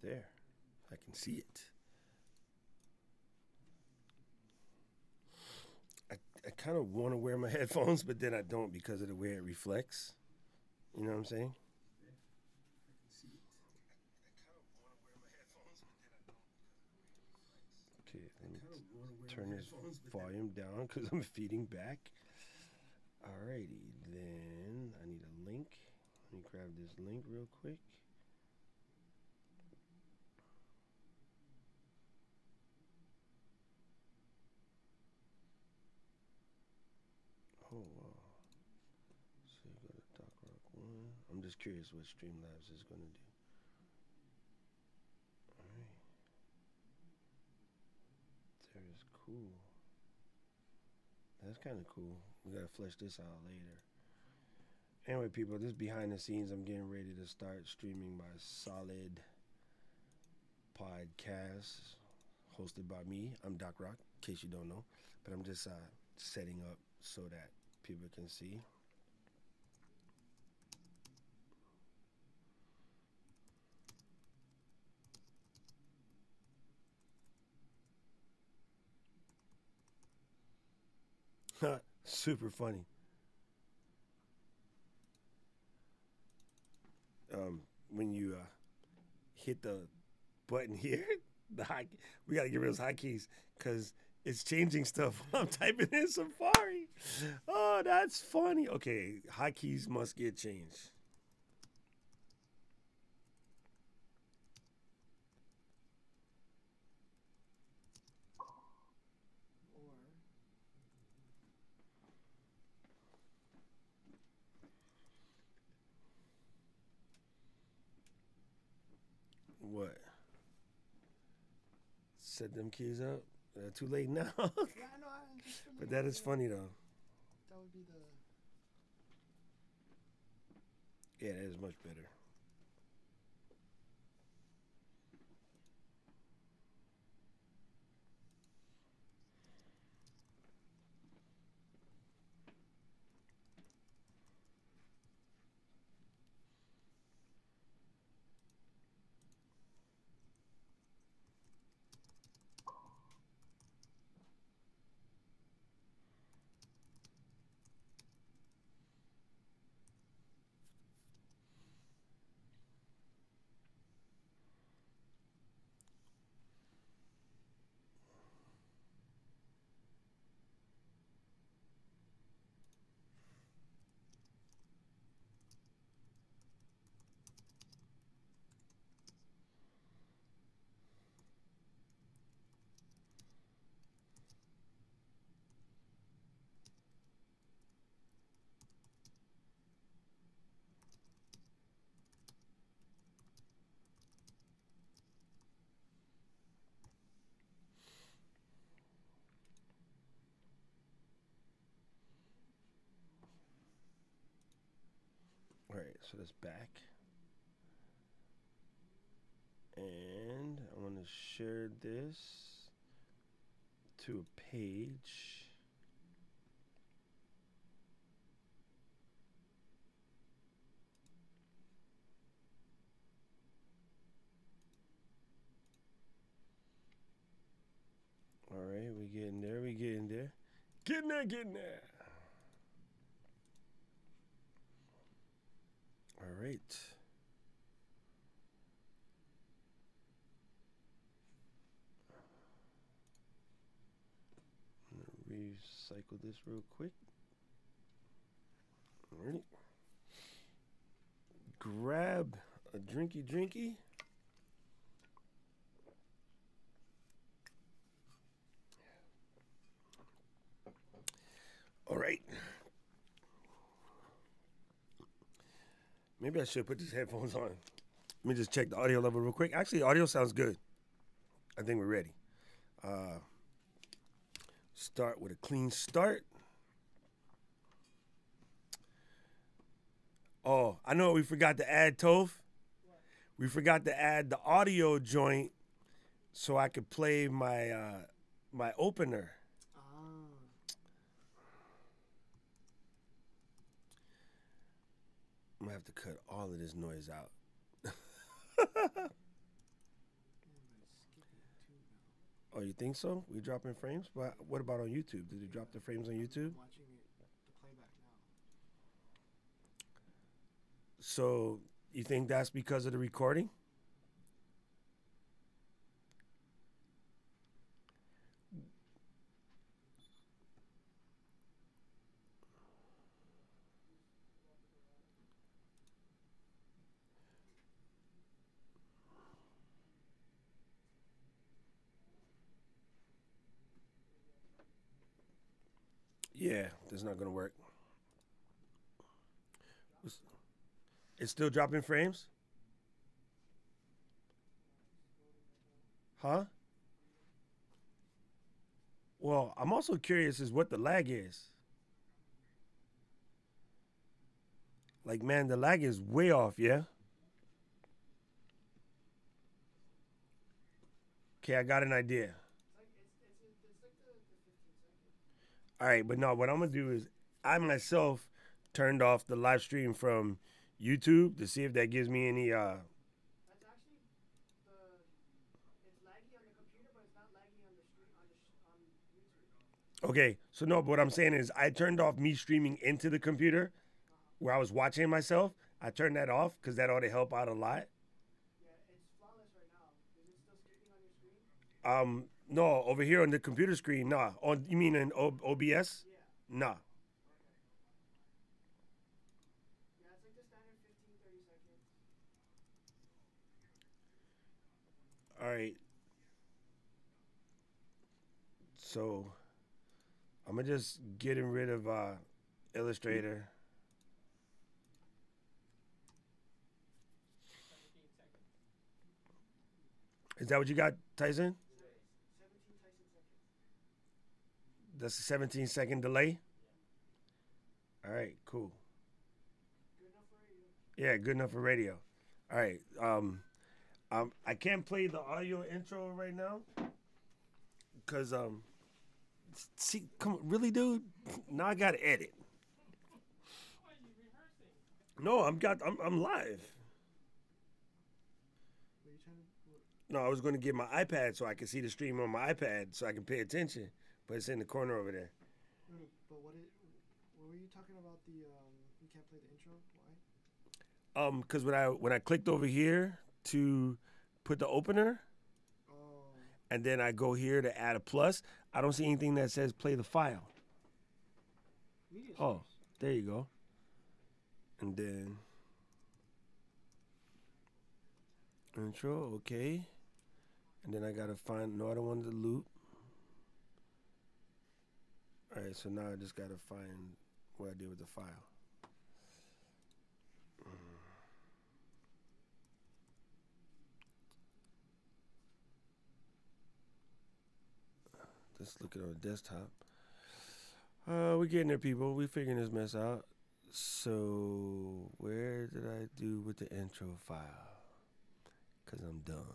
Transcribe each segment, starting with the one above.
There. I can see it. I kind of want to wear my headphones, but then I don't because of the way it reflects. You know what I'm saying? Okay, let me turn this volume down because I'm feeding back. Alrighty, then I need a link. Let me grab this link real quick. Oh wow. So you go to Doc Rock 1. I'm just curious what Streamlabs is gonna do. Alright. There is cool. That's kind of cool. We gotta flesh this out later. Anyway, people, this behind the scenes. I'm getting ready to start streaming my Solid podcast, hosted by me. I'm Doc Rock, in case you don't know, but I'm just setting up so that people can see. Super funny. When you hit the button here, the high, we gotta get rid of those hotkeys because it's changing stuff. I'm typing in Safari. Oh, that's funny. Okay, hotkeys must get changed. What? Set them keys up. Too late now. Yeah, I know. I'm just But that is funny though. That would be the. Yeah, that is much better. All right, so that's back. And I want to share this to a page. All right, we getting there. We getting there. Getting there. Getting there. All right. I'm gonna recycle this real quick. All right. Grab a drinky. All right. Maybe I should put these headphones on. Let me just check the audio level real quick. Actually, audio sounds good. I think we're ready. Start with a clean start. Oh, I know what we forgot to add, Toph. We forgot to add the audio joint so I could play my my opener. I'm gonna have to cut all of this noise out. Oh, you think so? We dropping frames? But what about on YouTube? Did you drop the frames on YouTube? I'm watching it, the playback now. So you think that's because of the recording? Yeah, that's not gonna work. It's still dropping frames? Huh? Well, I'm also curious as what the lag is. Like, man, the lag is way off, yeah? Okay, I got an idea. It's like the 15 seconds. All right, but no, what I'm gonna do is I myself turned off the live stream from YouTube to see if that gives me any That's actually it's laggy on the computer, but it's not laggy on the stream on YouTube. Okay, so no, but what I'm saying is I turned off me streaming into the computer where I was watching myself. I turned that off because that ought to help out a lot. Yeah, it's flawless right now. Is it still skipping on your screen? No, over here on the computer screen, nah. On you mean in OBS? Yeah. Nah. Yeah, it's like the standard 15-30 seconds. All right. So I'm gonna just getting rid of Illustrator. Is that what you got, Tyson? 17 Tyson seconds. That's a 17-second delay? All right, cool. Good enough for radio. Yeah, good enough for radio. All right. I can't play the audio intro right now because see, come on, really, dude? Now I gotta edit. No, I'm live. What are you trying to? No, I was going to get my iPad so I can see the stream on my iPad so I can pay attention, but it's in the corner over there. No, but what were you talking about? You can't play the intro. Why? Because when I clicked over here to put the opener, Oh. and then I go here to add a plus, I don't see anything that says play the file. Media Oh, source. there you go. And then intro, okay. And then I gotta find, no, I don't want the loop. All right, so now I just gotta find what I did with the file. Just look at on the desktop. We're getting there, people. We're figuring this mess out. So where did I do with the intro file? Because I'm dumb.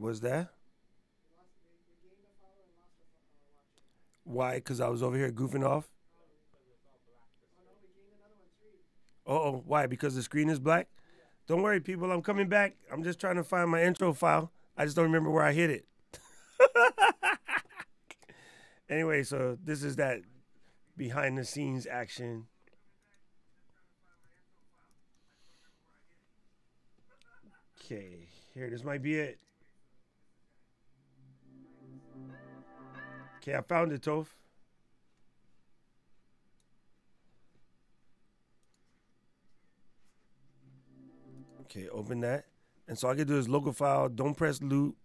Was that? We gained a follower and lost a watcher. Why? Because I was over here goofing off? Oh no, we gained another one too. Oh, why? Because the screen is black? Don't worry, people. I'm coming back. I'm just trying to find my intro file. I just don't remember where I hit it. Anyway, so this is that behind the scenes action. Okay, here, this might be it. Okay, I found it, Toph. Okay, open that. And so all I can do is local file, don't press loop,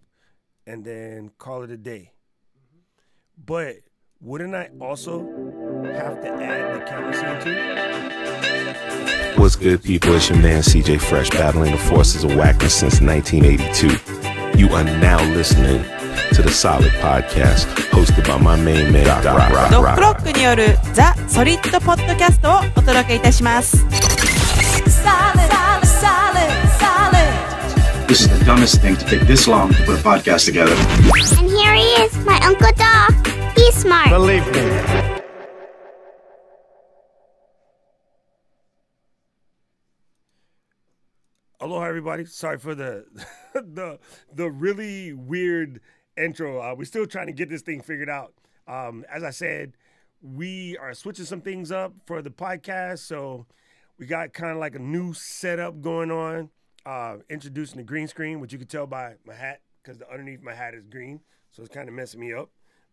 and then call it a day. But wouldn't I also have to add the camera scene too? What's good, people? It's your man CJ Fresh, battling the forces of whackness since 1982. You are now listening to the Solid Podcast, hosted by my main man, Doc Rock. ドッグロックによるザ・ソリッドポッドキャストをお届けいたします。This is the dumbest thing to take this long to put a podcast together. And here he is, my Uncle Doc. He's smart. Believe me. Aloha, everybody. Sorry for the the really weird intro. We're still trying to get this thing figured out. As I said, we are switching some things up for the podcast, so we got kind of like a new setup going on. Introducing the green screen, which you can tell by my hat, because the underneath my hat is green, so it's kind of messing me up.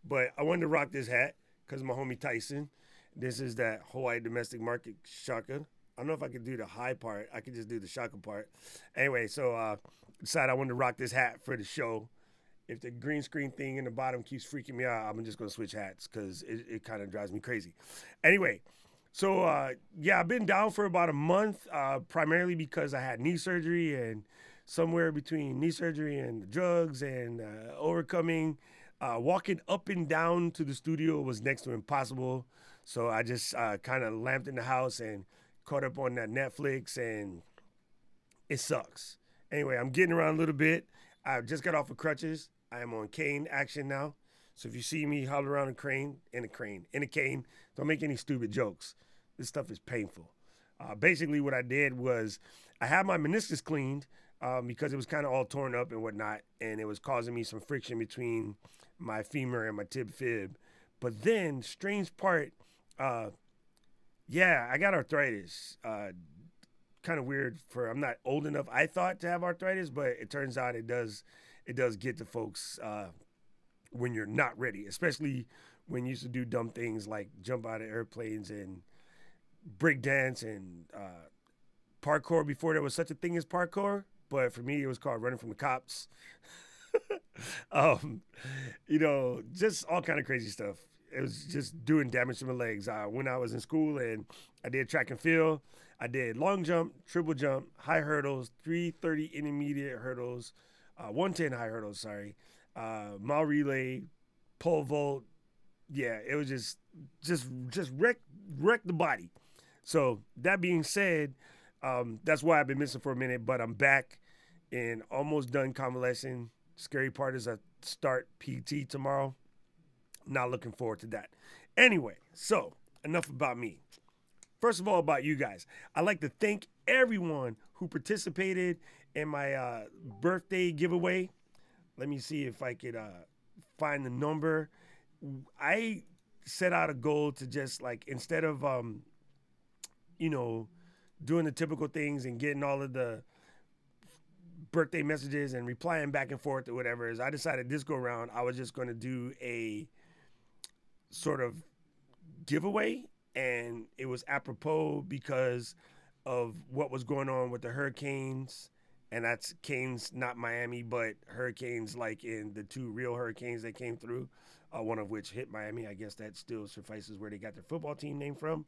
But I wanted to rock this hat because of my homie Tyson. This is that Hawaii domestic market shaka. I don't know if I could do the high part. I could just do the shaka part. Anyway, so decided I wanted to rock this hat for the show. If the green screen thing in the bottom keeps freaking me out, I'm just going to switch hats because it kind of drives me crazy. Anyway, so yeah, I've been down for about a month, primarily because I had knee surgery, and somewhere between knee surgery and the drugs and overcoming, walking up and down to the studio was next to impossible. So I just kind of lamped in the house and caught up on that Netflix, and it sucks. Anyway, I'm getting around a little bit. I just got off of crutches. I am on cane action now. So if you see me holler around in a cane, don't make any stupid jokes. This stuff is painful. Basically what I did was I had my meniscus cleaned because it was kind of all torn up and whatnot, and it was causing me some friction between my femur and my tib fib. But then, strange part, yeah, I got arthritis. Kind of weird I'm not old enough, I thought, to have arthritis, but it turns out it does get to folks when you're not ready, especially when you used to do dumb things like jump out of airplanes and break dance and parkour before there was such a thing as parkour. But for me, it was called running from the cops. You know, just all kind of crazy stuff. It was just doing damage to my legs. When I was in school and I did track and field, I did long jump, triple jump, high hurdles, 330 intermediate hurdles, 110 high hurdles, sorry, mile relay, pole vault. Yeah, it was just wreck the body. So that being said, that's why I've been missing for a minute, but I'm back and almost done convalescing. Scary part is I start PT tomorrow. Not looking forward to that. Anyway, so enough about me. First of all, about you guys. I'd like to thank everyone who participated in my birthday giveaway. Let me see if I could find the number. I set out a goal to just, like, instead of, you know, doing the typical things and getting all of the birthday messages and replying back and forth or whatever, is I decided this go around I was just going to do a sort of giveaway, and it was apropos because of what was going on with the hurricanes, and that's Canes, not Miami, but hurricanes like in the two real hurricanes that came through, one of which hit Miami. I guess that still suffices where they got their football team name from.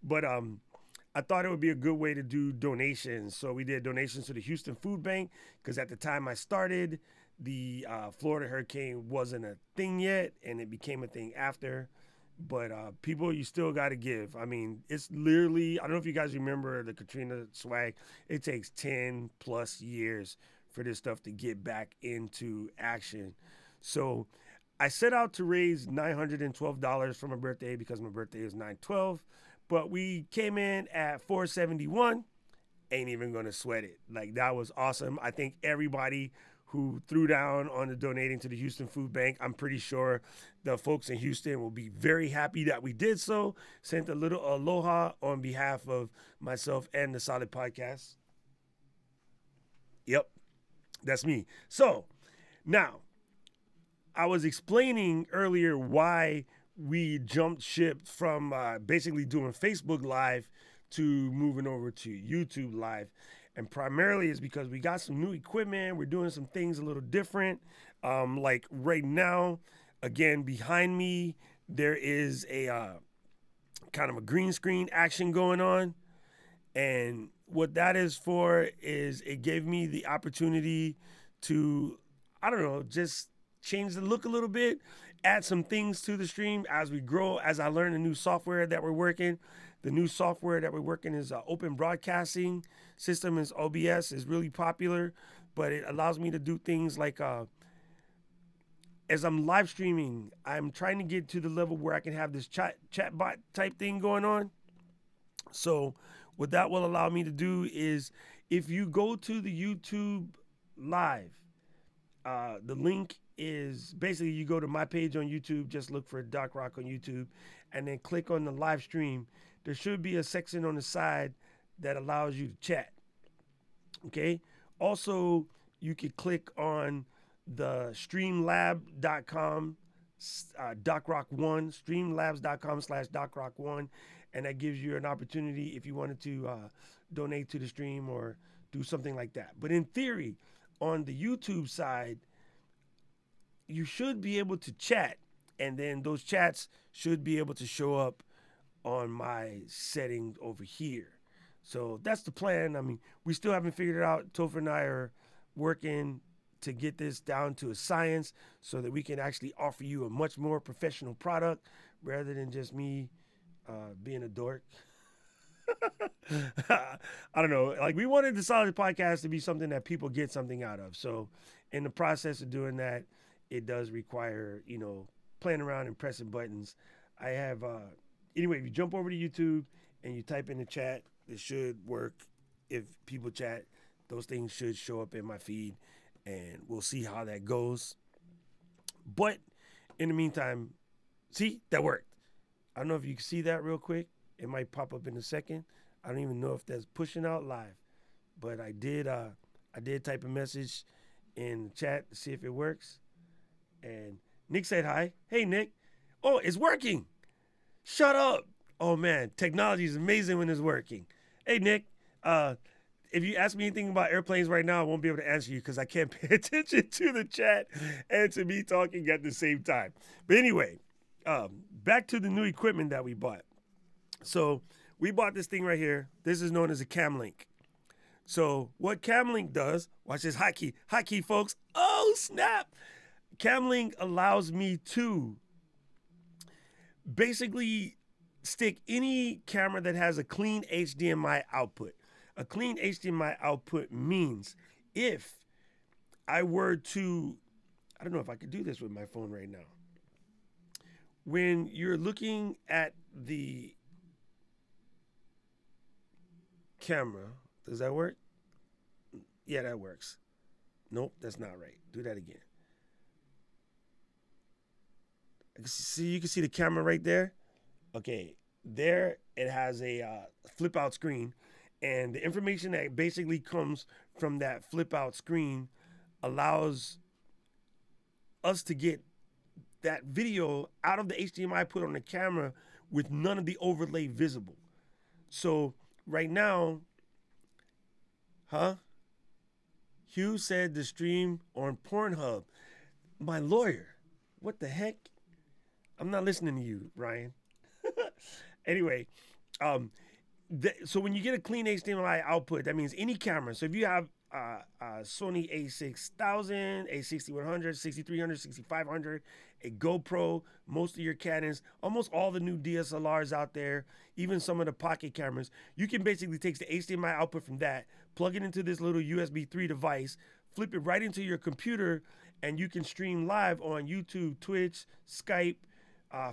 But I thought it would be a good way to do donations. So we did donations to the Houston Food Bank because at the time I started, the Florida hurricane wasn't a thing yet, and it became a thing after. But people, you still got to give. I mean, it's literally, I don't know if you guys remember the Katrina swag. It takes 10 plus years for this stuff to get back into action. So I set out to raise $912 for my birthday because my birthday is 9/12. But we came in at $471. Ain't even going to sweat it. Like, that was awesome. I think everybody who threw down on the donating to the Houston Food Bank, I'm pretty sure the folks in Houston will be very happy that we did so. Sent a little aloha on behalf of myself and the Solid Podcast. Yep, that's me. So, now, I was explaining earlier why we jumped ship from basically doing Facebook Live to moving over to YouTube Live. And primarily is because we got some new equipment. We're doing some things a little different. Like right now, again, behind me, there is a kind of a green screen action going on. And what that is for is it gave me the opportunity to, I don't know, just change the look a little bit, add some things to the stream as we grow, as I learn the new software that we're working. The new software that we're working is Open Broadcasting System. Is OBS, is really popular, but it allows me to do things like as I'm live streaming, I'm trying to get to the level where I can have this chat bot type thing going on. So what that will allow me to do is, if you go to the YouTube live, the link is basically, you go to my page on YouTube, just look for Doc Rock on YouTube, and then click on the live stream. There should be a section on the side that allows you to chat. Okay. Also, you could click on the streamlab.com DocRock1, streamlabs.com/DocRock1, and that gives you an opportunity if you wanted to donate to the stream or do something like that. But in theory, on the YouTube side, you should be able to chat, and then those chats should be able to show up on my settings over here. So that's the plan. I mean, we still haven't figured it out. Topher and I are working to get this down to a science so that we can actually offer you a much more professional product rather than just me being a dork. I don't know. Like, we wanted the Solid Podcast to be something that people get something out of. So in the process of doing that, it does require, you know, playing around and pressing buttons. I have, anyway, if you jump over to YouTube and you type in the chat, it should work. If people chat, those things should show up in my feed, and we'll see how that goes. But in the meantime, see, that worked. I don't know if you can see that real quick. It might pop up in a second. I don't even know if that's pushing out live, but I did type a message in the chat to see if it works. And Nick said hi. Hey, Nick. Oh, it's working. Shut up. Oh, man. Technology is amazing when it's working. Hey, Nick. If you ask me anything about airplanes right now, I won't be able to answer you because I can't pay attention to the chat and to me talking at the same time. But anyway, back to the new equipment that we bought. So we bought this thing right here. This is known as a Camlink. So what Camlink does, watch this hotkey, folks. Oh, snap. Camlink allows me to basically stick any camera that has a clean HDMI output. A clean HDMI output means if I were to, I don't know if I could do this with my phone right now. When you're looking at the camera, does that work? Yeah, that works. Nope, that's not right. Do that again. See, you can see the camera right there. Okay, there it has a flip out screen, and the information that basically comes from that flip out screen allows us to get that video out of the HDMI put on the camera with none of the overlay visible. So right now, Hugh said the stream on Pornhub. My lawyer, what the heck? I'm not listening to you, Ryan. Anyway, so when you get a clean HDMI output, that means any camera. So if you have Sony a6000, a6100, 6300, 6500, a GoPro, most of your Canons, almost all the new DSLRs out there, even some of the pocket cameras, you can basically take the HDMI output from that, plug it into this little USB 3 device, flip it right into your computer, and you can stream live on YouTube, Twitch, Skype,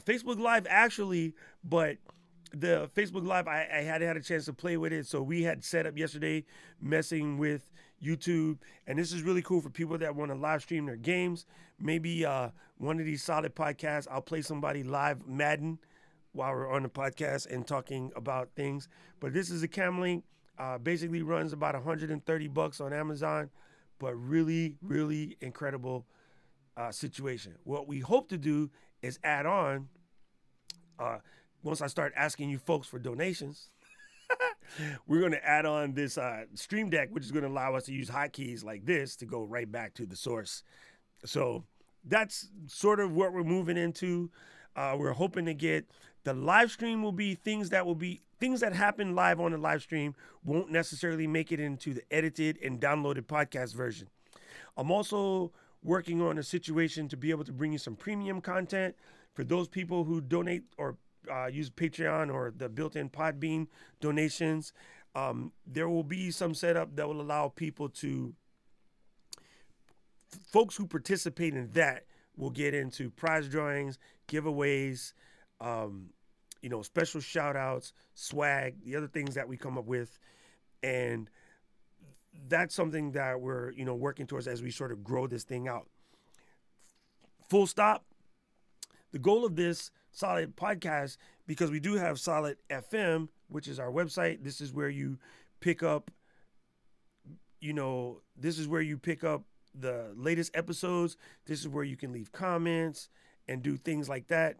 Facebook Live actually, but the Facebook Live, I had a chance to play with it, so we had set up yesterday messing with YouTube, and this is really cool for people that want to live stream their games. Maybe one of these Solid podcasts, I'll play somebody live Madden while we're on the podcast and talking about things. But this is a Camlink, basically runs about $130 on Amazon, but really, really incredible situation. What we hope to do is add on, once I start asking you folks for donations, we're going to add on this Stream Deck, which is going to allow us to use hotkeys like this to go right back to the source. So that's sort of what we're moving into. We're hoping to get the live stream will be things that happen live on the live stream won't necessarily make it into the edited and downloaded podcast version. I'm also working on a situation to be able to bring you some premium content for those people who donate or use Patreon or the built-in Podbean donations. There will be some setup that will allow people to, folks who participate in that will get into prize drawings, giveaways, special shout outs, swag, the other things that we come up with. And that's something that we're, working towards as we sort of grow this thing out. Full stop. The goal of this Solid podcast, because we do have Solid FM, which is our website. This is where you pick up, this is where you pick up the latest episodes. This is where you can leave comments and do things like that.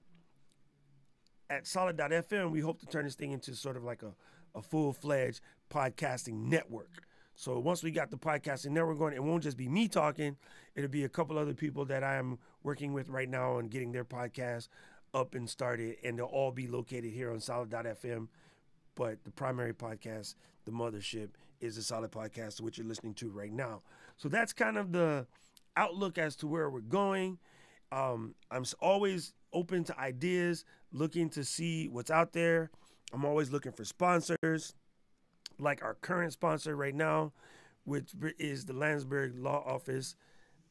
At Solid.fm, we hope to turn this thing into sort of like a full-fledged podcasting network. So once we got the podcasting network going, it won't just be me talking. It'll be a couple other people that I'm working with right now on getting their podcast up and started, and they'll all be located here on Solid.fm. But the primary podcast, the mothership, is the Solid Podcast, which you're listening to right now. So that's kind of the outlook as to where we're going. I'm always open to ideas, looking to see what's out there. I'm always looking for sponsors, like our current sponsor right now, which is the Landsberg Law Office.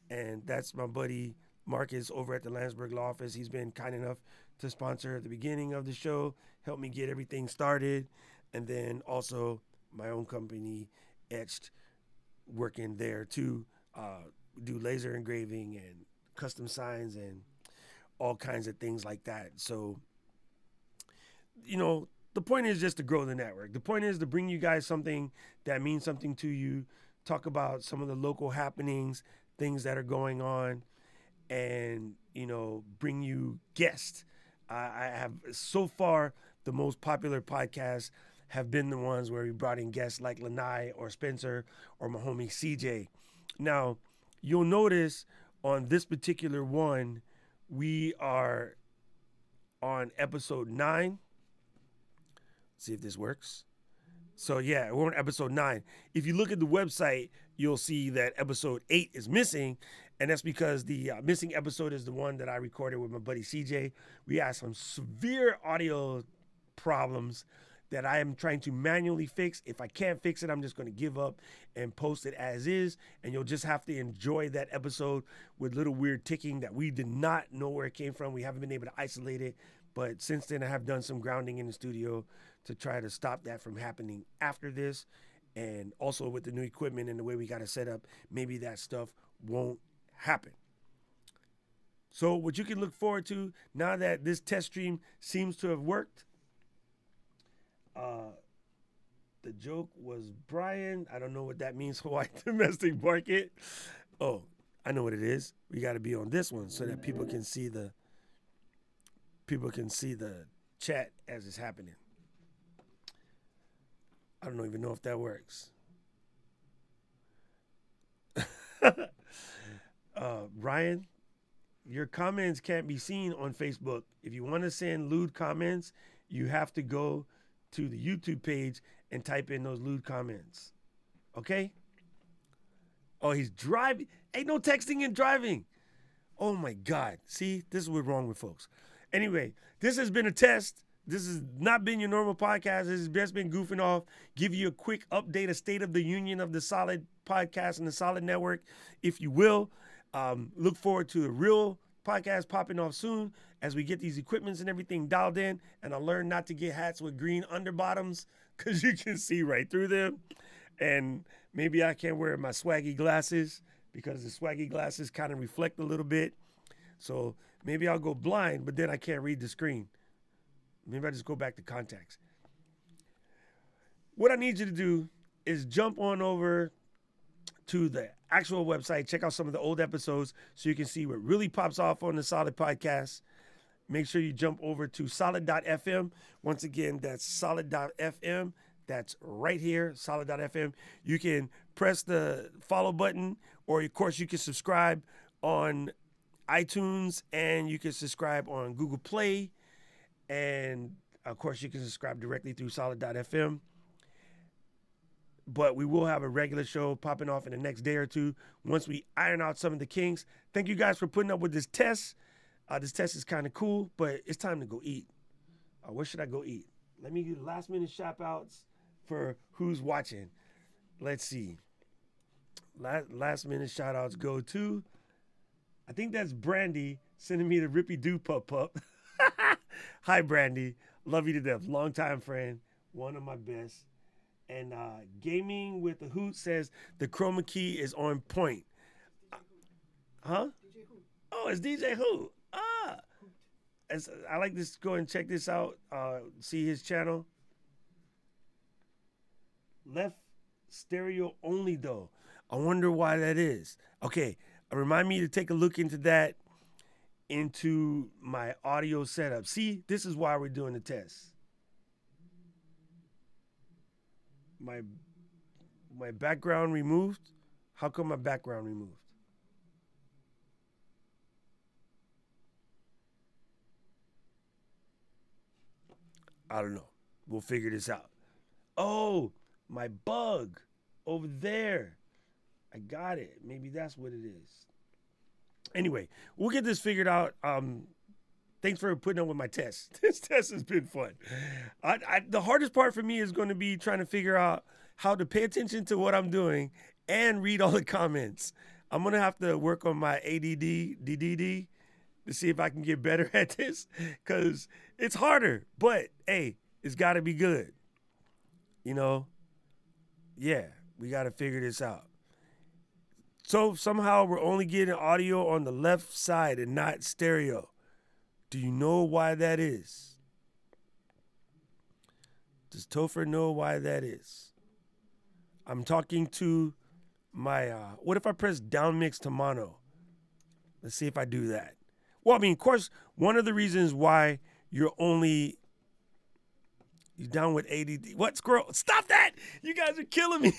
And that's my buddy Marcus over at the Landsberg Law Office. He's been kind enough to sponsor at the beginning of the show, help me get everything started. And then also my own company, Etched, working there too. Do laser engraving and custom signs and all kinds of things like that. So, the point is just to grow the network. The point is to bring you guys something that means something to you, talk about some of the local happenings, things that are going on, and, bring you guests. I have, so far, the most popular podcasts have been the ones where we brought in guests like Lanai or Spencer or my homie CJ. Now, you'll notice on this particular one, we are on episode 9. See if this works. So yeah, we're on episode 9. If you look at the website, you'll see that episode 8 is missing. And that's because the missing episode is the one that I recorded with my buddy CJ. We had some severe audio problems that I am trying to manually fix. If I can't fix it, I'm just going to give up and post it as is. And you'll just have to enjoy that episode with little weird ticking that we did not know where it came from. We haven't been able to isolate it. But since then, I have done some grounding in the studio to try to stop that from happening after this. And also with the new equipment and the way we got it set up, maybe that stuff won't happen. So what you can look forward to now that this test stream seems to have worked. The joke was Brian. I don't know what that means, Hawaii domestic market. Oh, I know what it is. We got to be on this one so that people can see the chat as it's happening. I don't even know if that works. Ryan, your comments can't be seen on Facebook. If you want to send lewd comments, you have to go to the YouTube page and type in those lewd comments. Okay? Oh, he's driving. Ain't no texting and driving. Oh my God. See, this is what's wrong with folks. Anyway, this has been a test. This has not been your normal podcast. This has just been goofing off. Give you a quick update, a state of the union of the Solid Podcast and the Solid Network, if you will. Look forward to a real podcast popping off soon as we get these equipments and everything dialed in. And I learned not to get hats with green underbottoms because you can see right through them. And maybe I can't wear my swaggy glasses because the swaggy glasses kind of reflect a little bit. So maybe I'll go blind, but then I can't read the screen. Maybe I just go back to contacts. What I need you to do is jump on over to the actual website, check out some of the old episodes so you can see what really pops off on the Solid Podcast. Make sure you jump over to solid.fm. Once again, that's solid.fm. That's right here, solid.fm. You can press the follow button, or of course you can subscribe on iTunes, and you can subscribe on Google Play. And of course, you can subscribe directly through solid.fm. but we will have a regular show popping off in the next day or two once we iron out some of the kinks. Thank you guys for putting up with this test. This test is kind of cool, but it's time to go eat. Where should I go eat? Let me get last minute shout outs for who's watching. Let's see. Last minute shout outs go to, I think that's Brandy sending me the Rippy Doo Pup Pup. Hi, Brandy. Love you to death. Longtime friend. One of my best. And Gaming with the Hoot says the chroma key is on point. Huh? Oh, it's DJ Hoot. I like this. Go and check this out. See his channel. Left stereo only though. I wonder why that is. Okay, remind me to take a look into that, into my audio setup. See, this is why we're doing the test. My background removed. How come my background removed? I don't know. We'll figure this out. Oh, my bug over there. I got it. Maybe that's what it is. Anyway, we'll get this figured out. Thanks for putting up with my test. This test has been fun. The hardest part for me is going to be trying to figure out how to pay attention to what I'm doing and read all the comments. I'm going to have to work on my DDD to see if I can get better at this, because it's harder. But, hey, it's got to be good. You know? Yeah, we got to figure this out. So somehow we're only getting audio on the left side and not stereo. Do you know why that is? Does Topher know why that is? I'm talking to my, what if I press down mix to mono? Let's see if I do that. Well, I mean, of course, one of the reasons why you're down with ADD. What, squirrel? Stop that! You guys are killing me.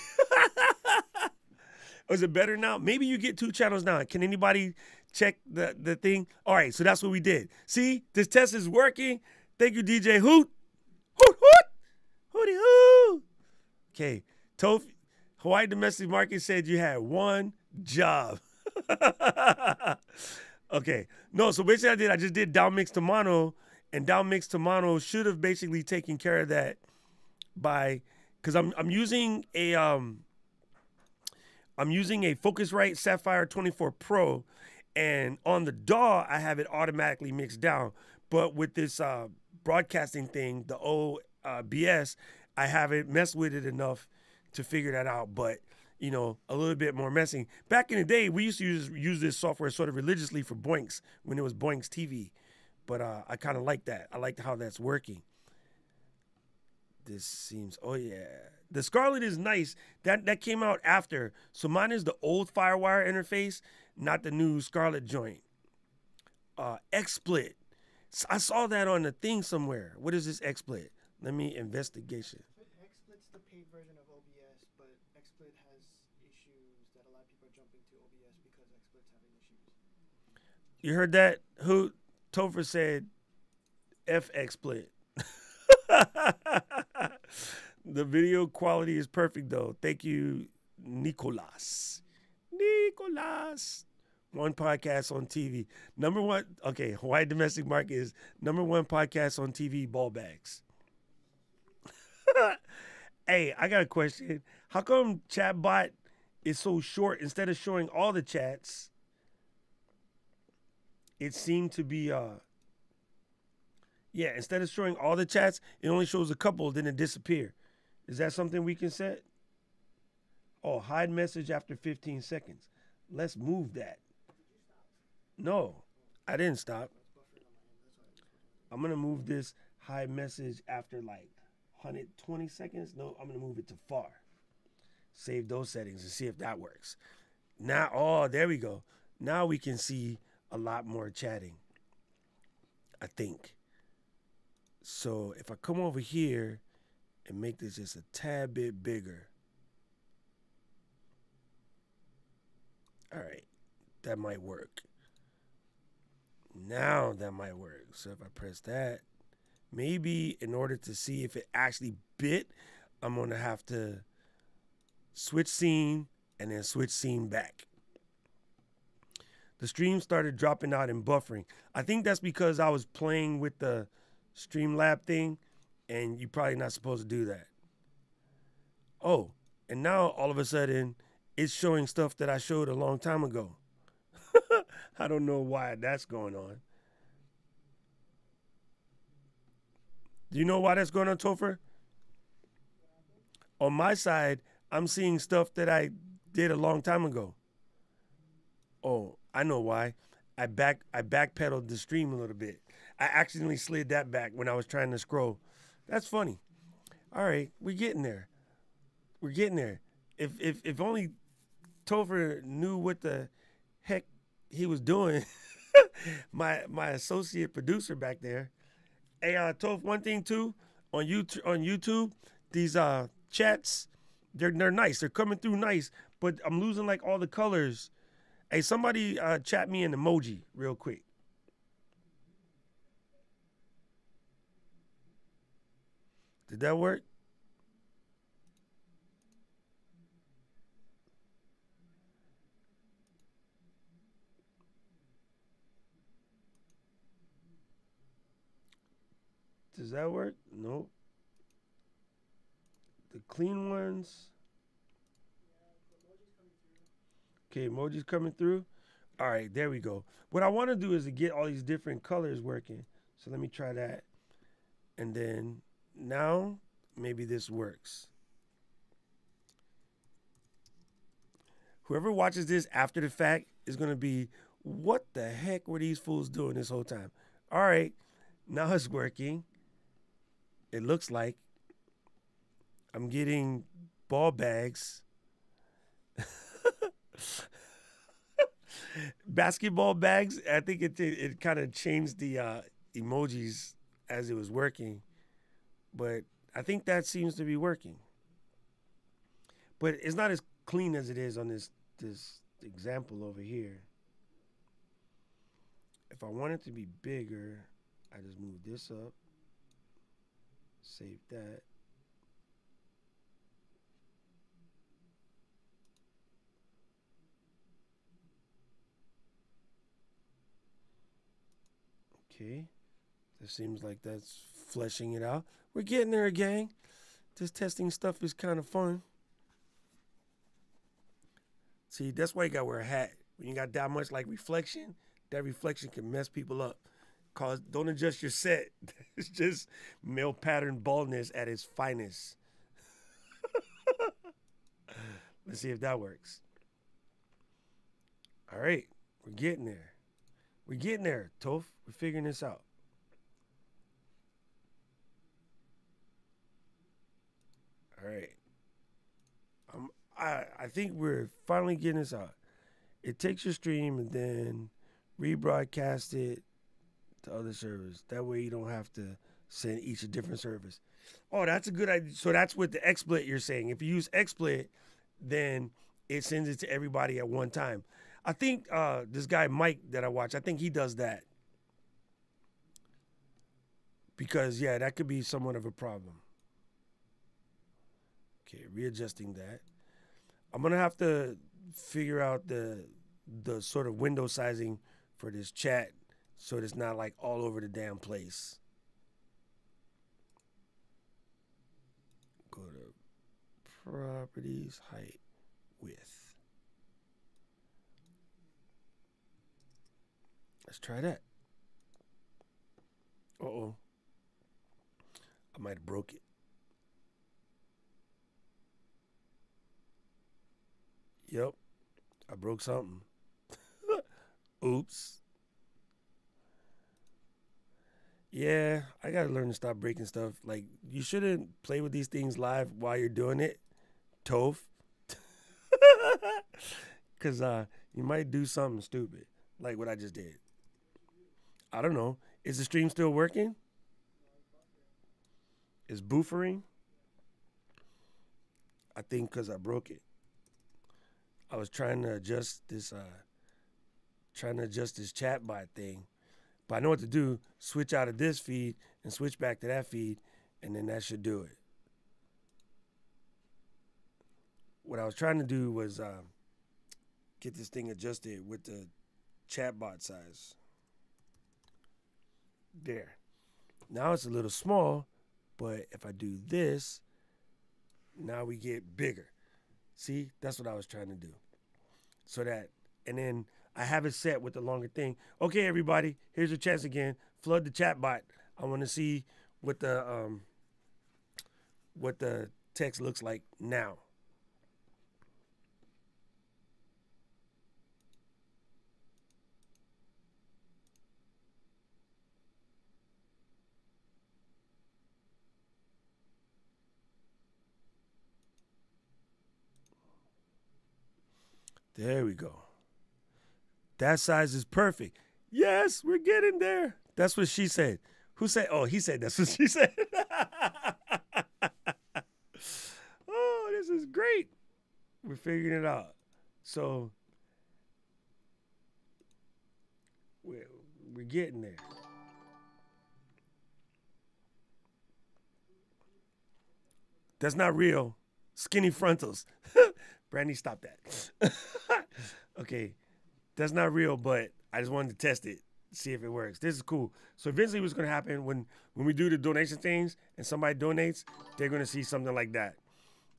Is it better now? Maybe you get 2 channels now. Can anybody check the thing? All right, so that's what we did. See, this test is working. Thank you, DJ Hoot. Hoot, hoot. Hooty, hoo. Okay, Hawaii Domestic Market said you had 1 job. Okay, no, so basically I just did down mix to mono, and down mix to mono should have basically taken care of that because I'm using a Focusrite Sapphire 24 Pro, and on the DAW, I have it automatically mixed down. But with this broadcasting thing, the OBS, I haven't messed with it enough to figure that out. But, you know, a little bit more messing. Back in the day, we used to use this software sort of religiously for Boinks when it was Boinks TV. But I kind of like that. I like how that's working. This seems, oh yeah. The Scarlett is nice. That came out after. So mine is the old FireWire interface, not the new Scarlett joint. XSplit. I saw that on the thing somewhere. What is this XSplit? Let me investigation. XSplit's the paid version of OBS, but XSplit has issues that a lot of people are jumping to OBS because XSplit's having issues. You heard that? Who? Topher said F XSplit. The video quality is perfect, though. Thank you, Nicolas. One podcast on TV. Number one, okay, Hawaii Domestic Market is number 1 podcast on TV, ball bags. Hey, I got a question. How come Chatbot is so short? Instead of showing all the chats, it seemed to be, instead of showing all the chats, it only shows a couple, then it disappears. Is that something we can set? Oh, hide message after 15 seconds. Let's move that. No, I didn't stop. I'm going to move this hide message after like 120 seconds. No, I'm going to move it to far. Save those settings and see if that works. Now, oh, there we go. Now we can see a lot more chatting, I think. So if I come over here and make this just a tad bit bigger. All right, that might work. Now that might work. So if I press that, maybe in order to see if it actually bit, I'm going to have to switch scene, and then switch scene back. The stream started dropping out and buffering. I think that's because I was playing with the Streamlab thing, and you're probably not supposed to do that. Oh, and now all of a sudden, it's showing stuff that I showed a long time ago. I don't know why that's going on. Do you know why that's going on, Topher? On my side, I'm seeing stuff that I did a long time ago. Oh, I know why. I backpedaled the stream a little bit. I accidentally slid that back when I was trying to scroll. That's funny. All right, we're getting there. We're getting there. If only Topher knew what the heck he was doing. my associate producer back there. Hey, Toph, one thing too, on YouTube, these chats, they're nice. They're coming through nice, but I'm losing like all the colors. Hey, somebody chat me an emoji real quick. Did that work? Does that work? Nope. The clean ones. Okay, emoji's coming through. All right, there we go. What I want to do is to get all these different colors working. So let me try that. And then now maybe this works. Whoever watches this after the fact is going to be, what the heck were these fools doing this whole time? All right, now it's working. It looks like I'm getting ball bags. Basketball bags. I think it kind of changed the emojis as it was working, but I think that seems to be working. But it's not as clean as it is on this example over here. If I want it to be bigger, I just move this up, save that. Okay, that seems like that's fleshing it out. We're getting there, gang. This testing stuff is kind of fun. See, that's why you gotta wear a hat. When you got that much like reflection, that reflection can mess people up. Cause don't adjust your set. It's just male pattern baldness at its finest. Let's see if that works. All right, we're getting there. We're getting there, Toph. We're figuring this out. All right. I think we're finally getting this out. It takes your stream and then rebroadcast it to other servers. That way you don't have to send each a different service. Oh, that's a good idea. So that's what the XSplit you're saying. If you use XSplit, then it sends it to everybody at one time. I think this guy Mike that I watch, I think he does that. Because, yeah, that could be somewhat of a problem. Okay, readjusting that. I'm going to have to figure out the sort of window sizing for this chat so it's not like all over the damn place. Go to properties, height, width. Let's try that. Uh-oh. I might have broke it. Yep. I broke something. Oops. Yeah, I gotta learn to stop breaking stuff. Like, you shouldn't play with these things live while you're doing it, Toph. Because you might do something stupid, like what I just did. I don't know. Is the stream still working? Is buffering? I think because I broke it. I was trying to adjust this chat bot thing. But I know what to do. Switch out of this feed and switch back to that feed, and then that should do it. what I was trying to do was get this thing adjusted with the chatbot size. There. Now it's a little small, but if I do this, now we get bigger. See, that's what I was trying to do. So that, and then I have it set with the longer thing. Okay, everybody, here's your chance again. Flood the chatbot. I want to see what the text looks like now. There we go. That size is perfect. Yes, we're getting there. That's what she said. Who said? Oh, he said that's what she said. Oh, this is great. We're figuring it out. So we're getting there. That's not real. Skinny frontals. Brandy, stop that. Okay, that's not real, but I just wanted to test it, see if it works. This is cool. So eventually what's going to happen when we do the donation things and somebody donates, they're going to see something like that.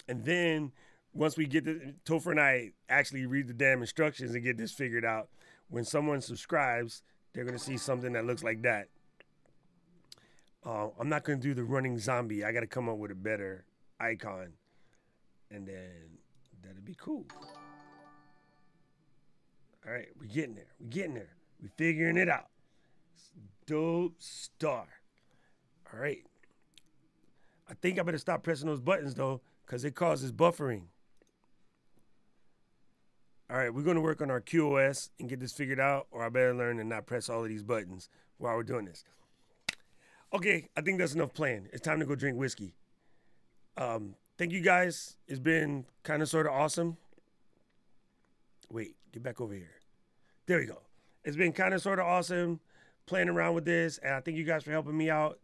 And then once we get Topher and I actually read the damn instructions and get this figured out, when someone subscribes, they're going to see something that looks like that. I'm not going to do the running zombie. I got to come up with a better icon. And then that'd be cool. All right, we're getting there. We're getting there. We're figuring it out. Dope star. All right. I think I better stop pressing those buttons, though, because it causes buffering. All right, we're going to work on our QoS and get this figured out, or I better learn to not press all of these buttons while we're doing this. Okay, I think that's enough playing. It's time to go drink whiskey. Thank you, guys. It's been kind of sort of awesome. Wait, get back over here. There we go. It's been kind of sort of awesome playing around with this, and I thank you guys for helping me out.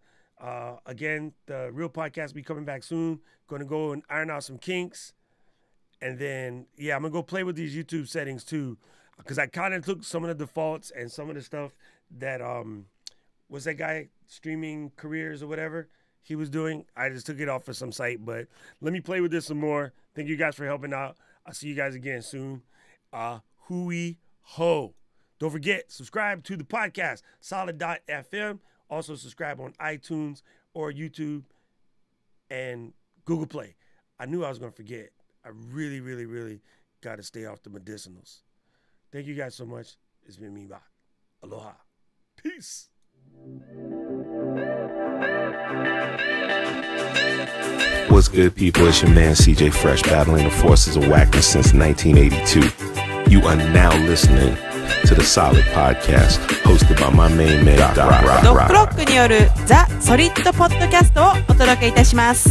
Again, the real podcast will be coming back soon. Going to go and iron out some kinks. And then, yeah, I'm going to go play with these YouTube settings too, because I kind of took some of the defaults and some of the stuff that, what's that guy, Streaming Careers or whatever he was doing. I just took it off of some site, but let me play with this some more. Thank you guys for helping out. I'll see you guys again soon. Hui ho. Don't forget, subscribe to the podcast, solid.fm. Also subscribe on iTunes or YouTube and Google Play. I knew I was going to forget. I really, really, really got to stay off the medicinals. Thank you guys so much. It's been me, Bach. Aloha. Peace. What's good, people? It's your man CJ Fresh, battling the forces of whackness since 1982. You are now listening to the Solid Podcast, hosted by my main man, Doc Rock. ドッグロックによるザ・ソリッドポッドキャストをお届けいたします。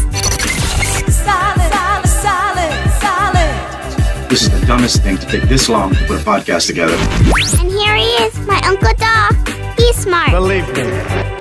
This is the dumbest thing to take this long to put a podcast together. And here he is, my Uncle Doc. He's smart. Believe me.